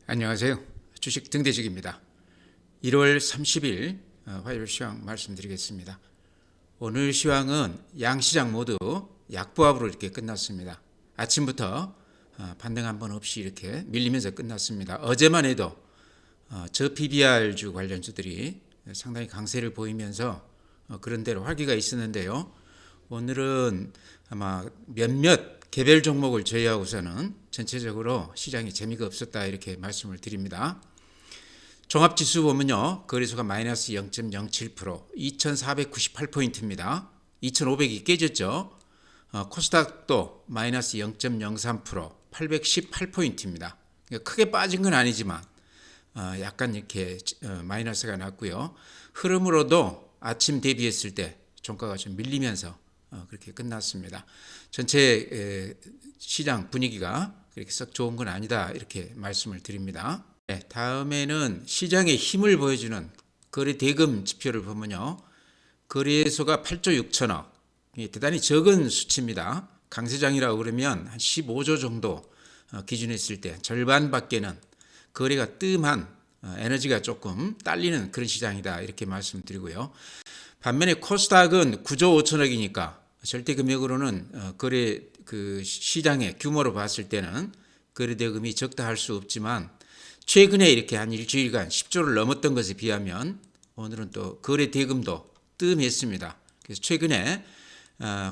안녕하세요. 주식 등대식입니다. 1월 30일 화요일 시황 말씀드리겠습니다. 오늘 시황은 양시장 모두 약보합으로 이렇게 끝났습니다. 아침부터 반등 한번 없이 이렇게 밀리면서 끝났습니다. 어제만 해도 저 PBR주 관련주들이 상당히 강세를 보이면서 그런 대로 활기가 있었는데요. 오늘은 아마 몇몇 개별 종목을 제외하고서는 전체적으로 시장이 재미가 없었다 이렇게 말씀을 드립니다. 종합지수 보면요. 거래소가 마이너스 0.07%, 2498포인트입니다. 2500이 깨졌죠. 코스닥도 마이너스 0.03%, 818포인트입니다. 그러니까 크게 빠진 건 아니지만 약간 이렇게 마이너스가 났고요. 흐름으로도 아침 대비했을 때 종가가 좀 밀리면서 그렇게 끝났습니다. 전체 시장 분위기가 그렇게 썩 좋은 건 아니다 이렇게 말씀을 드립니다. 네, 다음에는 시장의 힘을 보여주는 거래 대금 지표를 보면요. 거래소가 8조 6천억, 대단히 적은 수치입니다. 강세장이라고 그러면 한 15조 정도 기준했을 때 절반밖에는 거래가 뜸한 에너지가 조금 딸리는 그런 시장이다 이렇게 말씀드리고요. 반면에 코스닥은 9조 5천억이니까 절대 금액으로는 거래 그 시장의 규모로 봤을 때는 거래 대금이 적다 할 수 없지만 최근에 이렇게 한 일주일간 10조를 넘었던 것에 비하면 오늘은 또 거래 대금도 뜸했습니다. 그래서 최근에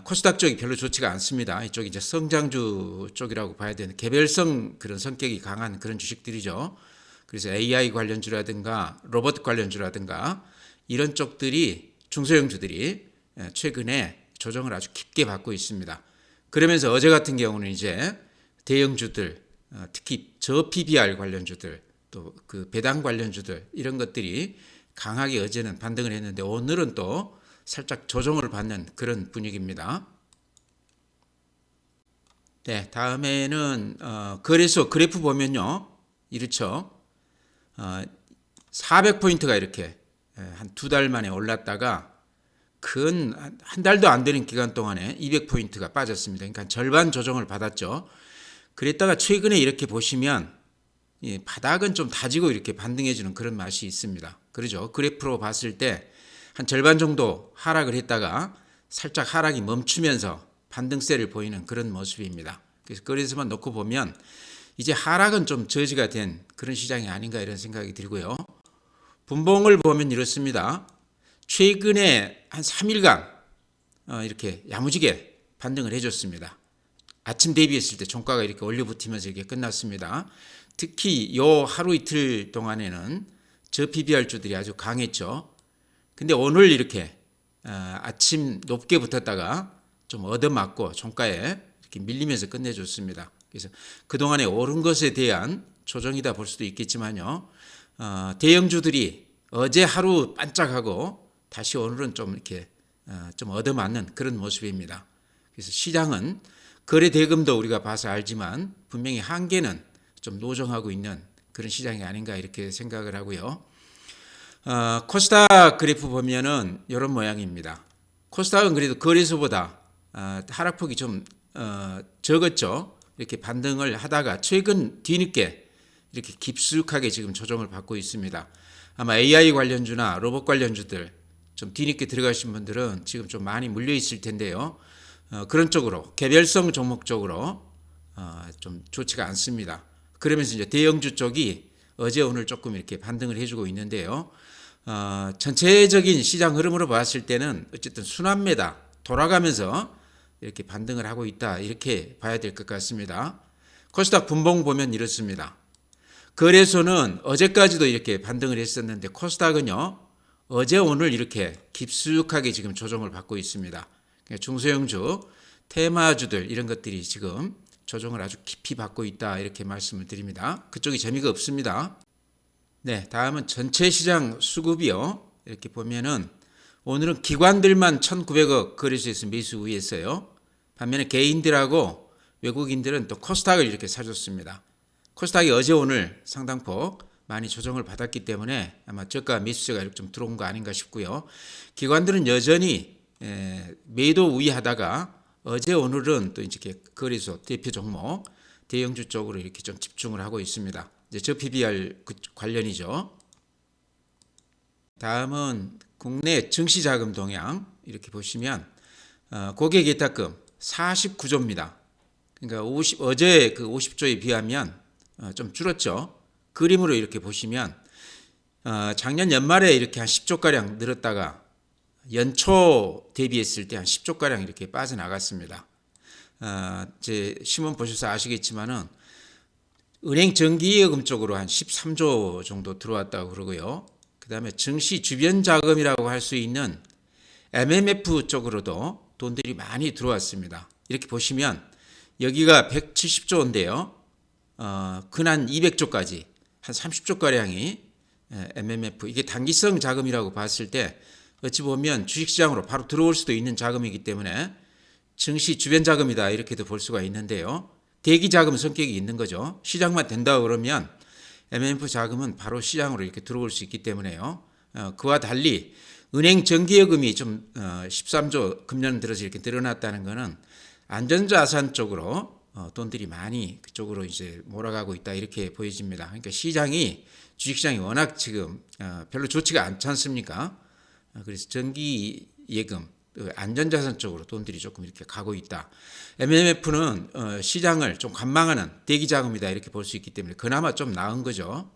코스닥 쪽이 별로 좋지가 않습니다. 이쪽이 이제 성장주 쪽이라고 봐야 되는 개별성 그런 성격이 강한 그런 주식들이죠. 그래서 AI 관련주라든가 로봇 관련주라든가 이런 쪽들이 중소형주들이 최근에 조정을 아주 깊게 받고 있습니다. 그러면서 어제 같은 경우는 이제 대형주들, 특히 저 PBR 관련주들, 또 그 배당 관련주들 이런 것들이 강하게 어제는 반등을 했는데 오늘은 또 살짝 조정을 받는 그런 분위기입니다. 네, 다음에는 거래소 그래프 보면요, 이렇죠. 400포인트가 이렇게 한 두 달 만에 올랐다가 근 한 달도 안 되는 기간 동안에 200포인트가 빠졌습니다. 그러니까 절반 조정을 받았죠. 그랬다가 최근에 이렇게 보시면 바닥은 좀 다지고 이렇게 반등해주는 그런 맛이 있습니다. 그러죠. 그래프로 봤을 때 한 절반 정도 하락을 했다가 살짝 하락이 멈추면서 반등세를 보이는 그런 모습입니다. 그래서 거래소만 놓고 보면 이제 하락은 좀 저지가 된 그런 시장이 아닌가 이런 생각이 들고요. 분봉을 보면 이렇습니다. 최근에 한 3일간 이렇게 야무지게 반등을 해줬습니다. 아침 대비했을 때 종가가 이렇게 올려붙으면서 이렇게 끝났습니다. 특히 요 하루 이틀 동안에는 저 PBR주들이 아주 강했죠. 근데 오늘 이렇게 아침 높게 붙었다가 좀 얻어맞고 종가에 이렇게 밀리면서 끝내줬습니다. 그래서 그동안에 오른 것에 대한 조정이다 볼 수도 있겠지만요. 대형주들이 어제 하루 반짝하고 다시 오늘은 좀 이렇게 좀 얻어맞는 그런 모습입니다. 그래서 시장은 거래 대금도 우리가 봐서 알지만 분명히 한계는 좀 노정하고 있는 그런 시장이 아닌가 이렇게 생각을 하고요. 코스닥 그래프 보면은 이런 모양입니다. 코스닥은 그래도 거래소보다 하락폭이 좀 적었죠. 이렇게 반등을 하다가 최근 뒤늦게 이렇게 깊숙하게 지금 조정을 받고 있습니다. 아마 AI 관련주나 로봇 관련주들 좀 뒤늦게 들어가신 분들은 지금 좀 많이 물려 있을 텐데요. 그런 쪽으로 개별성 종목 쪽으로 좀 좋지가 않습니다. 그러면서 이제 대형주 쪽이 어제 오늘 조금 이렇게 반등을 해주고 있는데요. 전체적인 시장 흐름으로 봤을 때는 어쨌든 순환매다 돌아가면서 이렇게 반등을 하고 있다 이렇게 봐야 될 것 같습니다. 코스닥 분봉 보면 이렇습니다. 거래소는 어제까지도 이렇게 반등을 했었는데 코스닥은요 어제 오늘 이렇게 깊숙하게 지금 조정을 받고 있습니다. 중소형주, 테마주들 이런 것들이 지금 조정을 아주 깊이 받고 있다 이렇게 말씀을 드립니다. 그쪽이 재미가 없습니다. 네, 다음은 전체 시장 수급이요. 이렇게 보면은 오늘은 기관들만 1,900억 거래소에서 매수 우위했어요. 반면에 개인들하고 외국인들은 또 코스닥을 이렇게 사줬습니다. 코스닥이 어제 오늘 상당폭 많이 조정을 받았기 때문에 아마 저가 매수세가 이렇게 좀 들어온 거 아닌가 싶고요. 기관들은 여전히 매도 우위하다가 어제 오늘은 또 이렇게 거래소 대표 종목 대형주 쪽으로 이렇게 좀 집중을 하고 있습니다. 이제 저 PBR 관련이죠. 다음은 국내 증시자금 동향 이렇게 보시면 고객예탁금 49조입니다. 그러니까 어제 그 50조에 비하면 좀 줄었죠. 그림으로 이렇게 보시면 작년 연말에 이렇게 한 10조가량 늘었다가 연초 대비했을 때 한 10조가량 이렇게 빠져나갔습니다. 이제 신문 보셔서 아시겠지만은 은행 정기예금 쪽으로 한 13조 정도 들어왔다고 그러고요. 그 다음에 증시 주변 자금이라고 할 수 있는 MMF 쪽으로도 돈들이 많이 들어왔습니다. 이렇게 보시면 여기가 170조인데요. 근한 200조까지 한 30조가량이 MMF, 이게 단기성 자금이라고 봤을 때 어찌 보면 주식시장으로 바로 들어올 수도 있는 자금이기 때문에 증시 주변 자금이다 이렇게도 볼 수가 있는데요. 대기 자금 성격이 있는 거죠. 시장만 된다 그러면 MMF 자금은 바로 시장으로 이렇게 들어올 수 있기 때문에요. 그와 달리 은행 정기예금이 좀 13조 금년 들어서 이렇게 늘어났다는 것은 안전자산 쪽으로 돈들이 많이 그쪽으로 이제 몰아가고 있다 이렇게 보여집니다. 그러니까 시장이 주식시장이 워낙 지금 별로 좋지가 않지 않습니까? 그래서 정기예금 안전자산 쪽으로 돈들이 조금 이렇게 가고 있다. MMF는 시장을 좀 관망하는 대기자금이다 이렇게 볼 수 있기 때문에 그나마 좀 나은 거죠.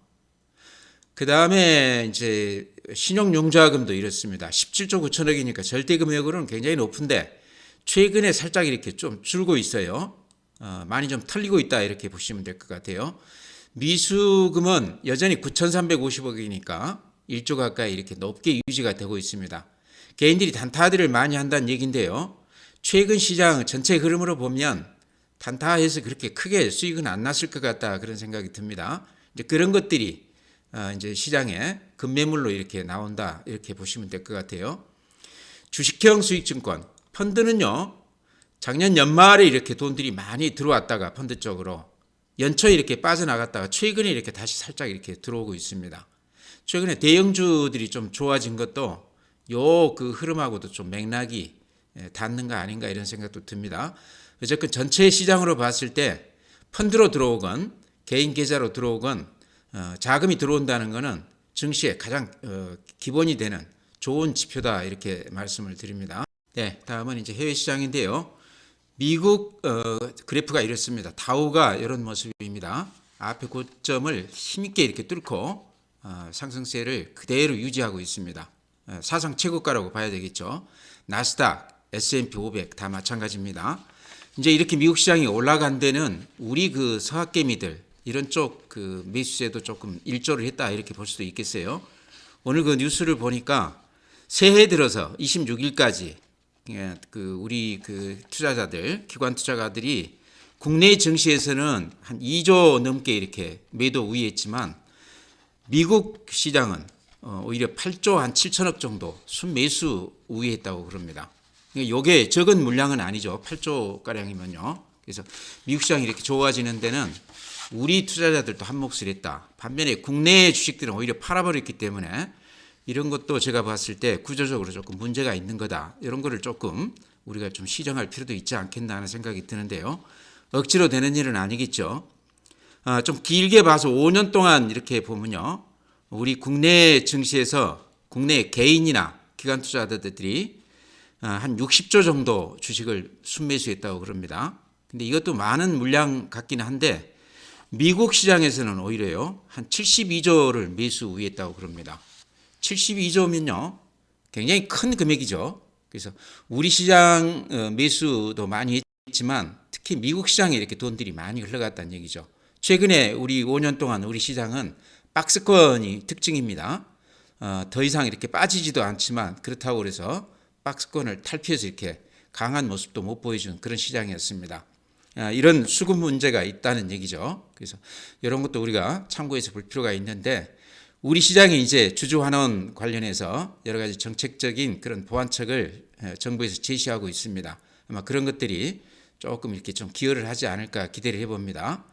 그 다음에 이제 신용융자금도 이렇습니다. 17조 9천억이니까 절대 금액으로는 굉장히 높은데 최근에 살짝 이렇게 좀 줄고 있어요. 많이 좀 털리고 있다 이렇게 보시면 될 것 같아요. 미수금은 여전히 9,350억이니까 1조 가까이 이렇게 높게 유지가 되고 있습니다. 개인들이 단타들을 많이 한다는 얘기인데요. 최근 시장 전체 흐름으로 보면 단타해서 그렇게 크게 수익은 안 났을 것 같다 그런 생각이 듭니다. 이제 그런 것들이 이제 시장에 급매물로 이렇게 나온다 이렇게 보시면 될 것 같아요. 주식형 수익증권 펀드는요. 작년 연말에 이렇게 돈들이 많이 들어왔다가 펀드 쪽으로 연초에 이렇게 빠져나갔다가 최근에 이렇게 다시 살짝 이렇게 들어오고 있습니다. 최근에 대형주들이 좀 좋아진 것도 요 그 흐름하고도 좀 맥락이 닿는가 아닌가 이런 생각도 듭니다. 어쨌든 전체 시장으로 봤을 때 펀드로 들어오건 개인 계좌로 들어오건 자금이 들어온다는 것은 증시에 가장 기본이 되는 좋은 지표다 이렇게 말씀을 드립니다. 네, 다음은 이제 해외 시장인데요. 미국 그래프가 이렇습니다. 다우가 이런 모습입니다. 앞에 고점을 힘있게 이렇게 뚫고 상승세를 그대로 유지하고 있습니다. 사상 최고가라고 봐야 되겠죠. 나스닥, S&P 500 다 마찬가지입니다. 이제 이렇게 미국 시장이 올라간 데는 우리 그 서학개미들 이런 쪽 그 매수세도 조금 일조를 했다 이렇게 볼 수도 있겠어요. 오늘 그 뉴스를 보니까 새해 들어서 26일까지 그 우리 그 투자자들, 기관 투자가들이 국내 증시에서는 한 2조 넘게 이렇게 매도 우위했지만 미국 시장은 오히려 8조 한 7천억 정도 순매수 우위했다고 그럽니다. 이게 적은 물량은 아니죠. 8조 가량이면요. 그래서 미국 시장이 이렇게 좋아지는 데는 우리 투자자들도 한 몫을 했다. 반면에 국내 주식들은 오히려 팔아버렸기 때문에 이런 것도 제가 봤을 때 구조적으로 조금 문제가 있는 거다. 이런 거를 조금 우리가 좀 시정할 필요도 있지 않겠나 하는 생각이 드는데요. 억지로 되는 일은 아니겠죠. 좀 길게 봐서 5년 동안 이렇게 보면요. 우리 국내 증시에서 국내 개인이나 기관 투자자들이 한 60조 정도 주식을 순매수했다고 그럽니다. 근데 이것도 많은 물량 같기는 한데 미국 시장에서는 오히려요. 한 72조를 매수 우위했다고 그럽니다. 72조면요. 굉장히 큰 금액이죠. 그래서 우리 시장 매수도 많이 했지만 특히 미국 시장에 이렇게 돈들이 많이 흘러갔다는 얘기죠. 최근에 우리 5년 동안 우리 시장은 박스권이 특징입니다. 더 이상 이렇게 빠지지도 않지만 그렇다고 해서 박스권을 탈피해서 이렇게 강한 모습도 못 보여주는 그런 시장이었습니다. 이런 수급 문제가 있다는 얘기죠. 그래서 이런 것도 우리가 참고해서 볼 필요가 있는데 우리 시장이 이제 주주환원 관련해서 여러 가지 정책적인 그런 보완책을 정부에서 제시하고 있습니다. 아마 그런 것들이 조금 이렇게 좀 기여를 하지 않을까 기대를 해봅니다.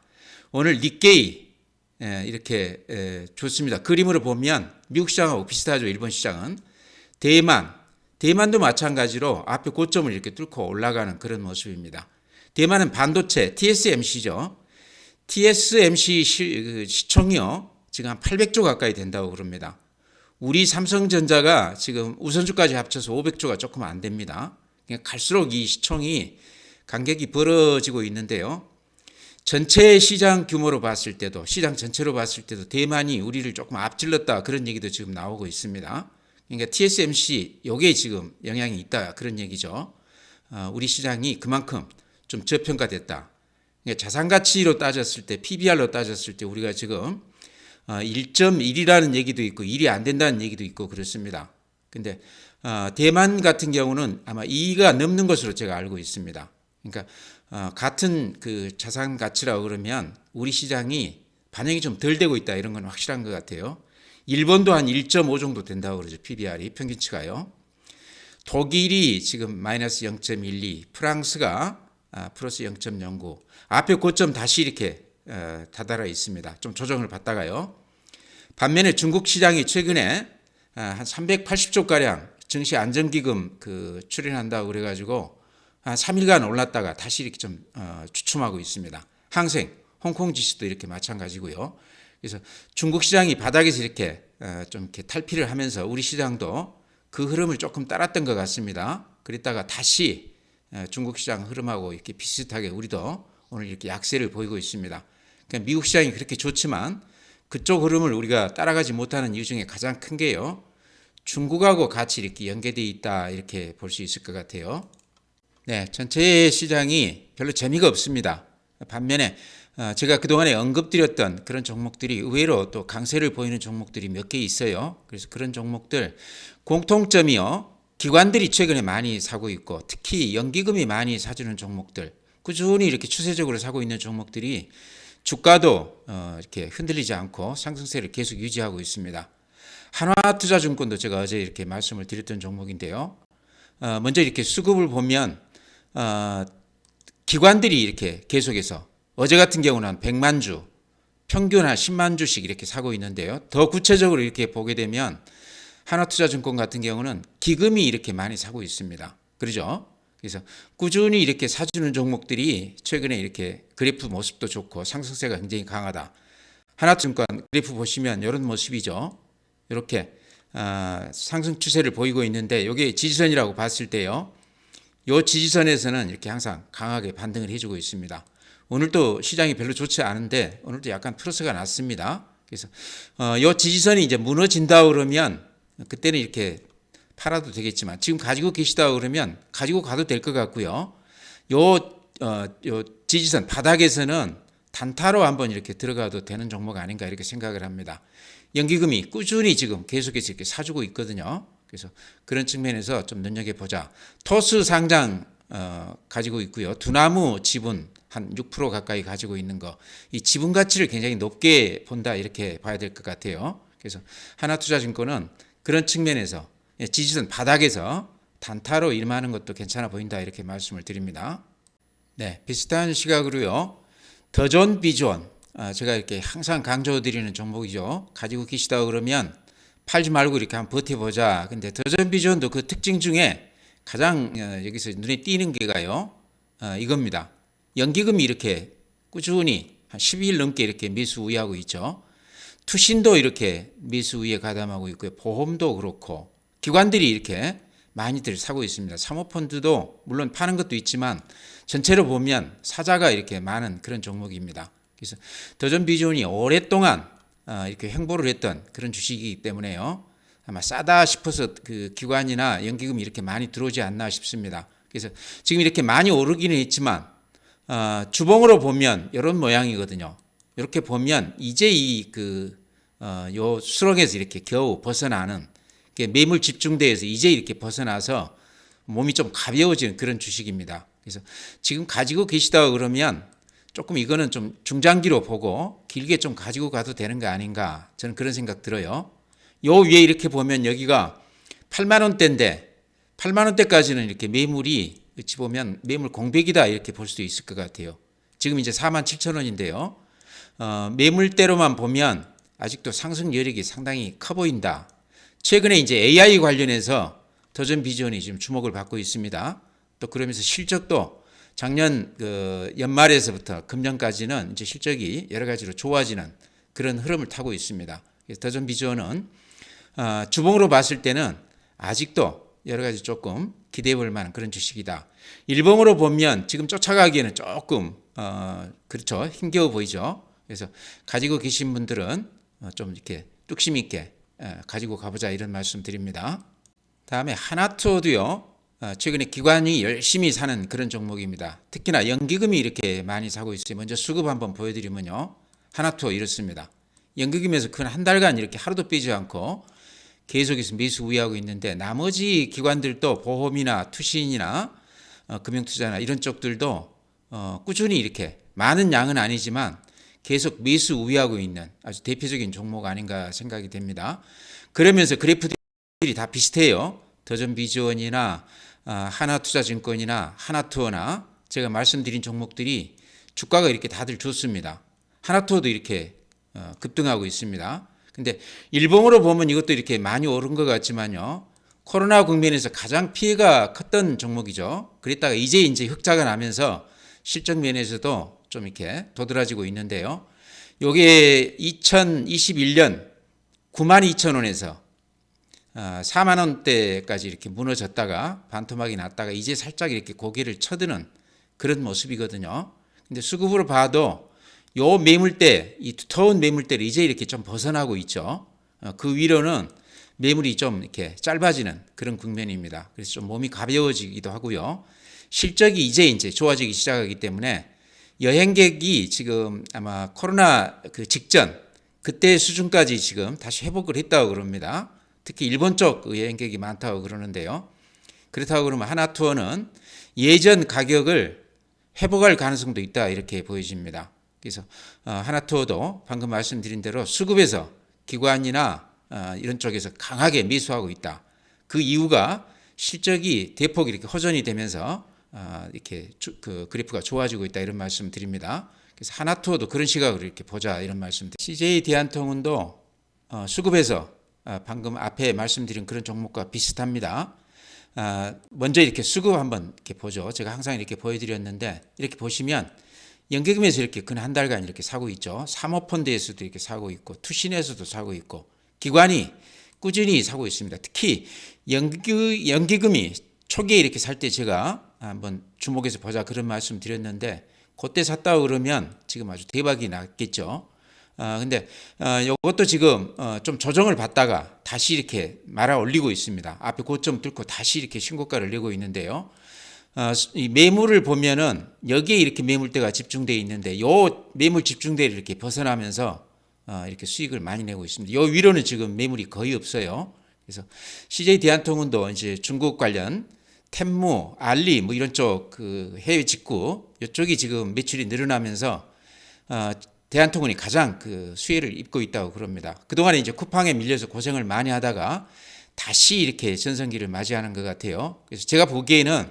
오늘 니케이 이렇게 좋습니다. 그림으로 보면 미국 시장하고 비슷하죠. 일본 시장은. 대만도 마찬가지로 앞에 고점을 이렇게 뚫고 올라가는 그런 모습입니다. 대만은 반도체 TSMC죠. TSMC 시총이요, 지금 한 800조 가까이 된다고 그럽니다. 우리 삼성전자가 지금 우선주까지 합쳐서 500조가 조금 안 됩니다. 그러니까 갈수록 이 시총이 간격이 벌어지고 있는데요. 전체 시장 규모로 봤을 때도, 시장 전체로 봤을 때도 대만이 우리를 조금 앞질렀다, 그런 얘기도 지금 나오고 있습니다. 그러니까 TSMC 요게 지금 영향이 있다, 그런 얘기죠. 우리 시장이 그만큼 좀 저평가됐다. 그러니까 자산가치로 따졌을 때, PBR로 따졌을 때 우리가 지금 1.1이라는 얘기도 있고 1이 안 된다는 얘기도 있고 그렇습니다. 근데 대만 같은 경우는 아마 2가 넘는 것으로 제가 알고 있습니다. 그러니까 같은 그 자산 가치라고 그러면 우리 시장이 반영이 좀 덜 되고 있다, 이런 건 확실한 것 같아요. 일본도 한 1.5 정도 된다고 그러죠. PBR이 평균치가요. 독일이 지금 마이너스 0.12, 프랑스가 플러스 0.09, 앞에 고점 다시 이렇게 다다라 있습니다. 좀 조정을 받다가요. 반면에 중국 시장이 최근에 한 380조 가량 증시 안정기금 출연한다고 그래가지고 한 3일간 올랐다가 다시 이렇게 좀 주춤하고 있습니다. 항생, 홍콩 지수도 이렇게 마찬가지고요. 그래서 중국 시장이 바닥에서 이렇게 좀 이렇게 탈피를 하면서 우리 시장도 그 흐름을 조금 따랐던 것 같습니다. 그랬다가 다시 중국 시장 흐름하고 이렇게 비슷하게 우리도 오늘 이렇게 약세를 보이고 있습니다. 그러니까 미국 시장이 그렇게 좋지만 그쪽 흐름을 우리가 따라가지 못하는 이유 중에 가장 큰 게요, 중국하고 같이 이렇게 연계되어 있다, 이렇게 볼 수 있을 것 같아요. 네, 전체 시장이 별로 재미가 없습니다. 반면에 제가 그동안에 언급드렸던 그런 종목들이 의외로 또 강세를 보이는 종목들이 몇 개 있어요. 그래서 그런 종목들 공통점이요, 기관들이 최근에 많이 사고 있고 특히 연기금이 많이 사주는 종목들, 꾸준히 이렇게 추세적으로 사고 있는 종목들이 주가도 이렇게 흔들리지 않고 상승세를 계속 유지하고 있습니다. 한화투자증권도 제가 어제 이렇게 말씀을 드렸던 종목인데요. 먼저 이렇게 수급을 보면 기관들이 이렇게 계속해서 어제 같은 경우는 한 100만 주, 평균 한 10만 주씩 이렇게 사고 있는데요. 더 구체적으로 이렇게 보게 되면 한화투자증권 같은 경우는 기금이 이렇게 많이 사고 있습니다. 그렇죠? 그래서 꾸준히 이렇게 사주는 종목들이 최근에 이렇게 그래프 모습도 좋고 상승세가 굉장히 강하다. 하나증권 그래프 보시면 이런 모습이죠. 이렇게 상승 추세를 보이고 있는데 이게 지지선이라고 봤을 때요, 이 지지선에서는 이렇게 항상 강하게 반등을 해주고 있습니다. 오늘도 시장이 별로 좋지 않은데 오늘도 약간 플러스가 났습니다. 그래서 이 지지선이 이제 무너진다 그러면 그때는 이렇게 팔아도 되겠지만 지금 가지고 계시다 그러면 가지고 가도 될 것 같고요. 요 지지선 바닥에서는 단타로 한번 이렇게 들어가도 되는 종목 아닌가, 이렇게 생각을 합니다. 연기금이 꾸준히 지금 계속해서 이렇게 사주고 있거든요. 그래서 그런 측면에서 좀 눈여겨보자. 토스 상장 가지고 있고요. 두나무 지분 한 6% 가까이 가지고 있는 거, 이 지분 가치를 굉장히 높게 본다, 이렇게 봐야 될 것 같아요. 그래서 하나투자증권은 그런 측면에서 지지선 바닥에서 단타로 임하는 것도 괜찮아 보인다, 이렇게 말씀을 드립니다. 네, 비슷한 시각으로요, 더존 비존, 제가 이렇게 항상 강조드리는 종목이죠. 가지고 계시다 그러면 팔지 말고 이렇게 한번 버텨보자. 근데 더존 비존도 그 특징 중에 가장 여기서 눈에 띄는 게가요, 이겁니다. 연기금이 이렇게 꾸준히 한 12일 넘게 이렇게 매수 우위하고 있죠. 투신도 이렇게 매수 우위에 가담하고 있고요. 보험도 그렇고 기관들이 이렇게 많이들 사고 있습니다. 사모펀드도 물론 파는 것도 있지만 전체로 보면 사자가 이렇게 많은 그런 종목입니다. 그래서 더존 비존이 오랫동안 이렇게 횡보를 했던 그런 주식이기 때문에요, 아마 싸다 싶어서 그 기관이나 연기금이 이렇게 많이 들어오지 않나 싶습니다. 그래서 지금 이렇게 많이 오르기는 했지만 주봉으로 보면 이런 모양이거든요. 이렇게 보면 이제 요 수렁에서 이렇게 겨우 벗어나는, 매물 집중대에서 이제 이렇게 벗어나서 몸이 좀 가벼워지는 그런 주식입니다. 그래서 지금 가지고 계시다 그러면 조금 이거는 좀 중장기로 보고 길게 좀 가지고 가도 되는 거 아닌가, 저는 그런 생각 들어요. 요 위에 이렇게 보면 여기가 8만 원대인데 8만 원대까지는 이렇게 매물이 어찌 보면 매물 공백이다, 이렇게 볼 수도 있을 것 같아요. 지금 이제 4만 7천 원인데요. 매물대로만 보면 아직도 상승 여력이 상당히 커 보인다. 최근에 이제 AI 관련해서 더존 비전이 지금 주목을 받고 있습니다. 또 그러면서 실적도 작년 그 연말에서부터 금년까지는 이제 실적이 여러 가지로 좋아지는 그런 흐름을 타고 있습니다. 그래서 더존비주얼은 주봉으로 봤을 때는 아직도 여러 가지 조금 기대해 볼 만한 그런 주식이다. 일봉으로 보면 지금 쫓아가기에는 조금 그렇죠, 힘겨워 보이죠. 그래서 가지고 계신 분들은 좀 이렇게 뚝심 있게 가지고 가보자 이런 말씀 드립니다. 다음에 하나투어도요. 최근에 기관이 열심히 사는 그런 종목입니다. 특히나 연기금이 이렇게 많이 사고 있어요. 먼저 수급 한번 보여드리면요. 하나투어 이렇습니다. 연기금에서 큰 한 달간 이렇게 하루도 빼지 않고 계속해서 매수 우위하고 있는데 나머지 기관들도 보험이나 투신이나 금융투자나 이런 쪽들도 꾸준히 이렇게 많은 양은 아니지만 계속 매수 우위하고 있는 아주 대표적인 종목 아닌가 생각이 됩니다. 그러면서 그래프들이 다 비슷해요. 더존비주얼이나 하나투자증권이나 하나투어나 제가 말씀드린 종목들이 주가가 이렇게 다들 좋습니다. 하나투어도 이렇게 급등하고 있습니다. 근데 일봉으로 보면 이것도 이렇게 많이 오른 것 같지만요. 코로나 국면에서 가장 피해가 컸던 종목이죠. 그랬다가 이제 흑자가 나면서 실적 면에서도 좀 이렇게 도드라지고 있는데요. 요게 2021년 92,000원에서 4만 원대까지 이렇게 무너졌다가 반토막이 났다가 이제 살짝 이렇게 고개를 쳐드는 그런 모습이거든요. 근데 수급으로 봐도 요 매물대, 이 두터운 매물대를 이제 이렇게 좀 벗어나고 있죠. 그 위로는 매물이 좀 이렇게 짧아지는 그런 국면입니다. 그래서 좀 몸이 가벼워지기도 하고요. 실적이 이제 좋아지기 시작하기 때문에 여행객이 지금 아마 코로나 그 직전 그때 수준까지 지금 다시 회복을 했다고 그럽니다. 특히 일본 쪽 여행객이 많다고 그러는데요. 그렇다고 그러면 하나투어는 예전 가격을 회복할 가능성도 있다 이렇게 보여집니다. 그래서 하나투어도 방금 말씀드린 대로 수급에서 기관이나 이런 쪽에서 강하게 매수하고 있다. 그 이유가 실적이 대폭 이렇게 호전이 되면서 이렇게 그 그래프가 좋아지고 있다 이런 말씀 드립니다. 그래서 하나투어도 그런 시각으로 이렇게 보자 이런 말씀 드립니다. CJ 대한통운도 수급에서 방금 앞에 말씀드린 그런 종목과 비슷합니다. 먼저 이렇게 수급 한번 이렇게 보죠. 제가 항상 이렇게 보여드렸는데 이렇게 보시면 연기금에서 이렇게 근 한 달간 이렇게 사고 있죠. 사모펀드에서도 이렇게 사고 있고 투신에서도 사고 있고 기관이 꾸준히 사고 있습니다. 특히 연기금이 초기에 이렇게 살 때 제가 한번 주목해서 보자 그런 말씀 드렸는데 그때 샀다고 그러면 지금 아주 대박이 났겠죠. 근데 이것도 지금 좀 조정을 받다가 다시 이렇게 말아 올리고 있습니다. 앞에 고점 뚫고 다시 이렇게 신고가를 내고 있는데요. 이 매물을 보면은 여기에 이렇게 매물대가 집중되어 있는데 요 매물 집중대를 이렇게 벗어나면서 이렇게 수익을 많이 내고 있습니다. 요 위로는 지금 매물이 거의 없어요. 그래서 CJ 대한통운도 이제 중국 관련 텐무, 알리 뭐 이런 쪽 그 해외 직구 이쪽이 지금 매출이 늘어나면서 대한통운이 가장 그 수혜를 입고 있다고 그럽니다. 그동안에 이제 쿠팡에 밀려서 고생을 많이 하다가 다시 이렇게 전성기를 맞이하는 것 같아요. 그래서 제가 보기에는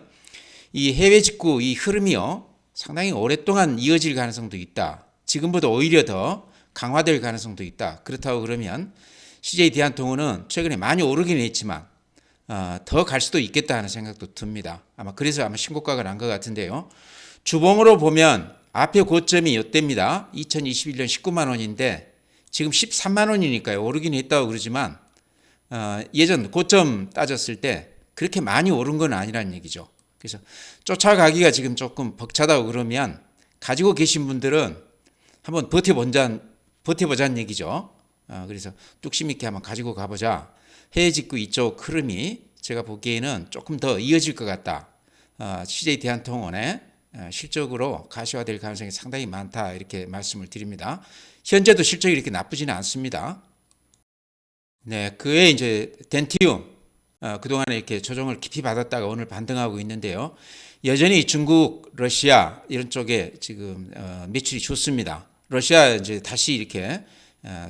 이 해외 직구 이 흐름이요 상당히 오랫동안 이어질 가능성도 있다. 지금보다 오히려 더 강화될 가능성도 있다. 그렇다고 그러면 CJ 대한통운은 최근에 많이 오르긴 했지만 더 갈 수도 있겠다 하는 생각도 듭니다. 그래서 아마 신고가가 난 것 같은데요. 주봉으로 보면 앞에 고점이 이때입니다. 2021년 19만 원인데 지금 13만 원이니까요. 오르긴 했다고 그러지만 예전 고점 따졌을 때 그렇게 많이 오른 건 아니라는 얘기죠. 그래서 쫓아가기가 지금 조금 벅차다고 그러면 가지고 계신 분들은 한번 버텨보자는 얘기죠. 그래서 뚝심 있게 한번 가지고 가보자. 해외 직구 이쪽 흐름이 제가 보기에는 조금 더 이어질 것 같다. CJ 대한통운의 실적으로 가시화될 가능성이 상당히 많다 이렇게 말씀을 드립니다. 현재도 실적이 이렇게 나쁘지는 않습니다. 네, 그에 이제 덴티움 그동안에 이렇게 조정을 깊이 받았다가 오늘 반등하고 있는데요. 여전히 중국, 러시아 이런 쪽에 지금 매출이 좋습니다. 러시아 이제 다시 이렇게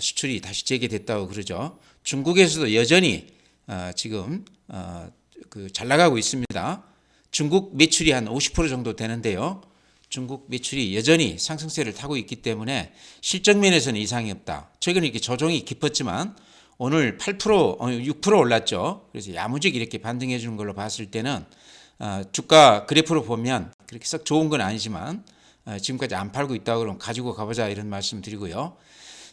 수출이 다시 재개됐다고 그러죠. 중국에서도 여전히 지금 잘 나가고 있습니다. 중국 매출이 한 50% 정도 되는데요. 중국 매출이 여전히 상승세를 타고 있기 때문에 실적 면에서는 이상이 없다. 최근에 이렇게 조정이 깊었지만 오늘 8%, 6% 올랐죠. 그래서 야무지게 이렇게 반등해 주는 걸로 봤을 때는 주가 그래프로 보면 그렇게 썩 좋은 건 아니지만 지금까지 안 팔고 있다고 그러면 가지고 가보자 이런 말씀 드리고요.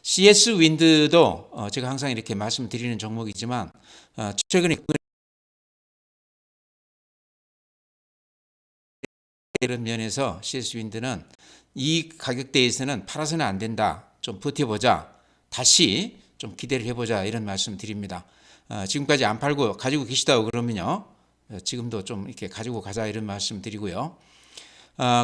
CS 윈드도 제가 항상 이렇게 말씀드리는 종목이지만 최근에 이런 면에서 CS 윈드는 이 가격대에서는 팔아서는 안 된다. 좀 버텨보자. 다시 좀 기대를 해보자 이런 말씀 드립니다. 지금까지 안 팔고 가지고 계시다고 그러면요. 지금도 좀 이렇게 가지고 가자 이런 말씀 드리고요.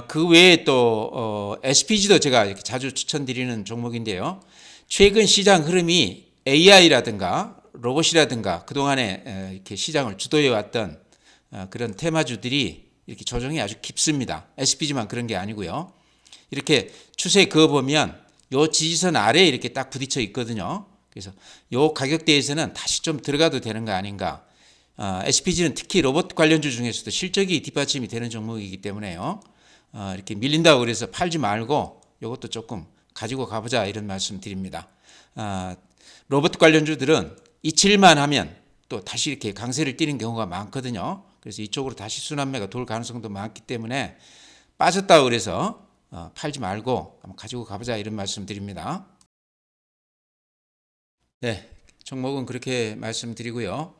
그 외에 또 SPG도 제가 이렇게 자주 추천드리는 종목인데요. 최근 시장 흐름이 AI라든가 로봇이라든가 그동안에 이렇게 시장을 주도해 왔던 그런 테마주들이 이렇게 조정이 아주 깊습니다. SPG만 그런 게 아니고요. 이렇게 추세 그어보면 요 지지선 아래에 이렇게 딱 부딪혀 있거든요. 그래서 요 가격대에서는 다시 좀 들어가도 되는 거 아닌가. SPG는 특히 로봇 관련주 중에서도 실적이 뒷받침이 되는 종목이기 때문에요. 이렇게 밀린다고 그래서 팔지 말고 이것도 조금 가지고 가보자 이런 말씀 드립니다. 로봇 관련주들은 이칠만 하면 또 다시 이렇게 강세를 띠는 경우가 많거든요. 그래서 이쪽으로 다시 순환매가 돌 가능성도 많기 때문에 빠졌다고 그래서 팔지 말고 한번 가지고 가보자 이런 말씀 드립니다. 네, 종목은 그렇게 말씀드리고요.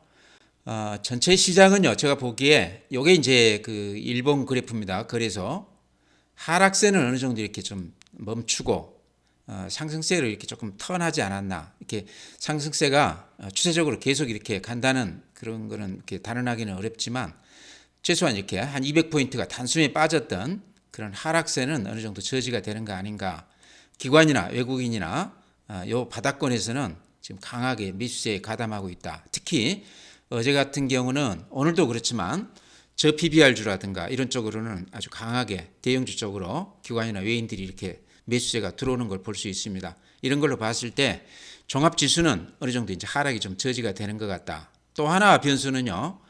전체 시장은요, 제가 보기에 요게 이제 그 일본 그래프입니다. 그래서 하락세는 어느 정도 이렇게 좀 멈추고 상승세를 이렇게 조금 턴하지 않았나. 이렇게 상승세가 추세적으로 계속 이렇게 간다는 그런 거는 이렇게 단언하기는 어렵지만 최소한 이렇게 한 200포인트가 단숨에 빠졌던 그런 하락세는 어느 정도 저지가 되는 거 아닌가. 기관이나 외국인이나 요 바닥권에서는 지금 강하게 매수세에 가담하고 있다. 특히 어제 같은 경우는 오늘도 그렇지만 저 PBR주라든가 이런 쪽으로는 아주 강하게 대형주 쪽으로 기관이나 외인들이 이렇게 매수세가 들어오는 걸 볼 수 있습니다. 이런 걸로 봤을 때 종합지수는 어느 정도 이제 하락이 좀 저지가 되는 것 같다. 또 하나 변수는요,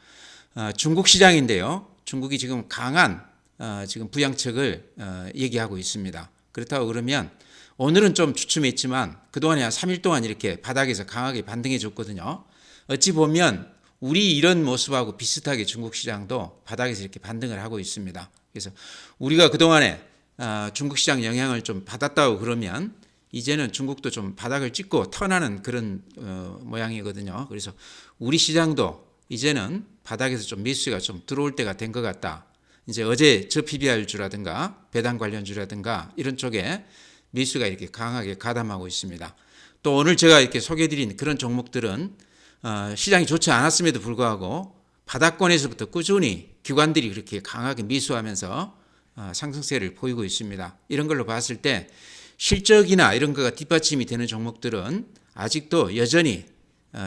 중국 시장인데요. 중국이 지금 강한 지금 부양책을 얘기하고 있습니다. 그렇다고 그러면 오늘은 좀 주춤했지만 그동안에 한 3일 동안 이렇게 바닥에서 강하게 반등해 줬거든요. 어찌 보면 우리 이런 모습하고 비슷하게 중국 시장도 바닥에서 이렇게 반등을 하고 있습니다. 그래서 우리가 그동안에 중국 시장 영향을 좀 받았다고 그러면 이제는 중국도 좀 바닥을 찍고 턴하는 그런 모양이거든요. 그래서 우리 시장도 이제는 바닥에서 좀 매수가 좀 들어올 때가 된 것 같다. 이제 어제 저 PBR주라든가 배당 관련주라든가 이런 쪽에 매수가 이렇게 강하게 가담하고 있습니다. 또 오늘 제가 이렇게 소개해드린 그런 종목들은 시장이 좋지 않았음에도 불구하고 바닥권에서부터 꾸준히 기관들이 그렇게 강하게 매수하면서 상승세를 보이고 있습니다. 이런 걸로 봤을 때 실적이나 이런 거가 뒷받침이 되는 종목들은 아직도 여전히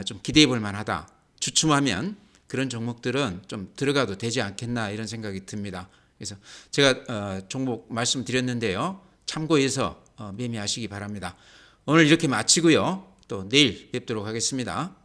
좀 기대해 볼 만하다. 주춤하면 그런 종목들은 좀 들어가도 되지 않겠나 이런 생각이 듭니다. 그래서 제가 종목 말씀드렸는데요. 참고해서 매매하시기 바랍니다. 오늘 이렇게 마치고요. 또 내일 뵙도록 하겠습니다.